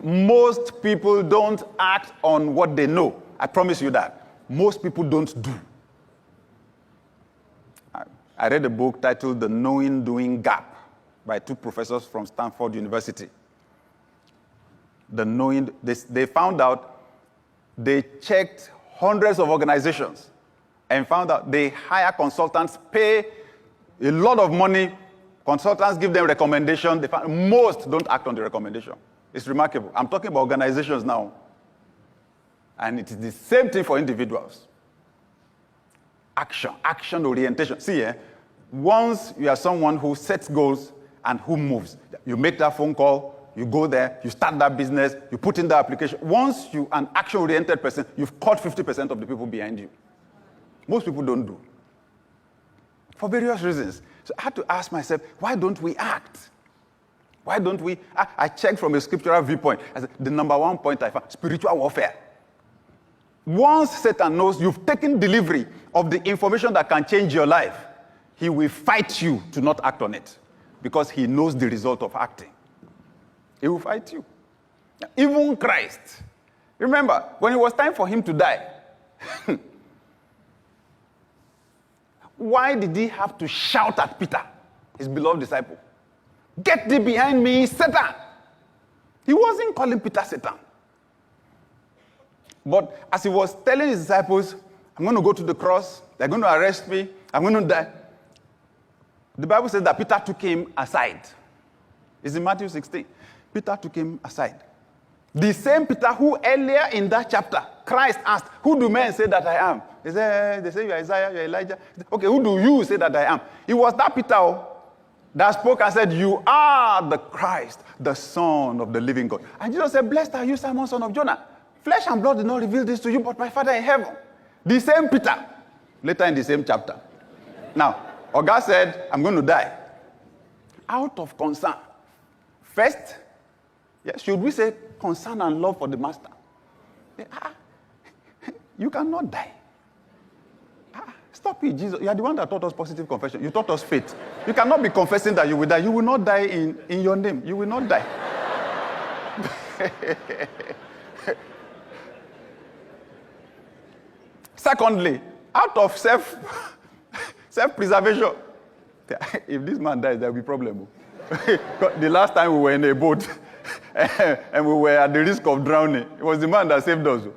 Most people don't act on what they know. I promise you that. Most people don't do. I read a book titled The Knowing-Doing Gap by two professors from Stanford University. They found out, they checked hundreds of organizations and found out they hire consultants, pay a lot of money, consultants give them recommendations. They found most don't act on the recommendation. It's remarkable. I'm talking about organizations now. And it is the same thing for individuals. Action orientation. See, once you are someone who sets goals and who moves, you make that phone call, you go there, you start that business, you put in the application. Once you're an action-oriented person, you've caught 50% of the people behind you. Most people don't do. For various reasons. So I had to ask myself, why don't we act? Why don't we? I checked from a scriptural viewpoint. I said, the number one point I found, spiritual warfare. Once Satan knows you've taken delivery of the information that can change your life, he will fight you to not act on it because he knows the result of acting. He will fight you. Even Christ. Remember, when it was time for him to die, why did he have to shout at Peter, his beloved disciple? Get thee behind me, Satan. He wasn't calling Peter Satan. But as he was telling his disciples, I'm going to go to the cross, they're going to arrest me, I'm going to die. The Bible says that Peter took him aside. It's in Matthew 16. Peter took him aside. The same Peter who earlier in that chapter, Christ asked, who do men say that I am? They say you're Isaiah, you're Elijah. Okay, who do you say that I am? It was that Peter that spoke and said, you are the Christ, the Son of the living God. And Jesus said, blessed are you, Simon, son of Jonah. Flesh and blood did not reveal this to you, but my Father in heaven. The same Peter, later in the same chapter. Now, Oga said, I'm going to die. Out of concern. First, should we say concern and love for the master? You cannot die. Stop it, Jesus. You are the one that taught us positive confession. You taught us faith. You cannot be confessing that you will die. You will not die in your name. You will not die. Secondly, out of self-preservation. If this man dies, there will be problem. The last time we were in a boat and we were at the risk of drowning, it was the man that saved us.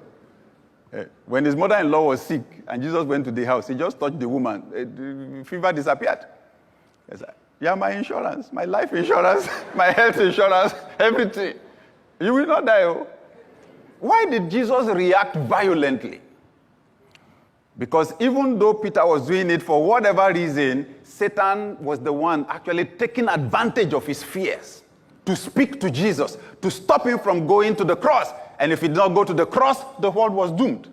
When his mother-in-law was sick and Jesus went to the house, he just touched the woman. The fever disappeared. He said, yeah, my insurance, my life insurance, my health insurance, everything. You will not die. Why did Jesus react violently? Because even though Peter was doing it for whatever reason, Satan was the one actually taking advantage of his fears to speak to Jesus, to stop him from going to the cross. And if he did not go to the cross, the world was doomed.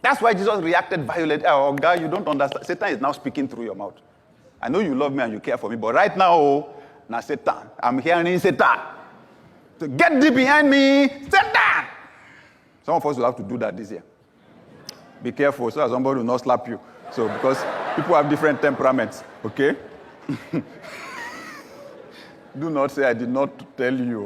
That's why Jesus reacted violently. Oh, God, you don't understand. Satan is now speaking through your mouth. I know you love me and you care for me, but right now, now Satan, I'm hearing Satan. So get thee behind me, Satan! Some of us will have to do that this year. Be careful so that somebody will not slap you. So, because people have different temperaments, okay? Do not say I did not tell you.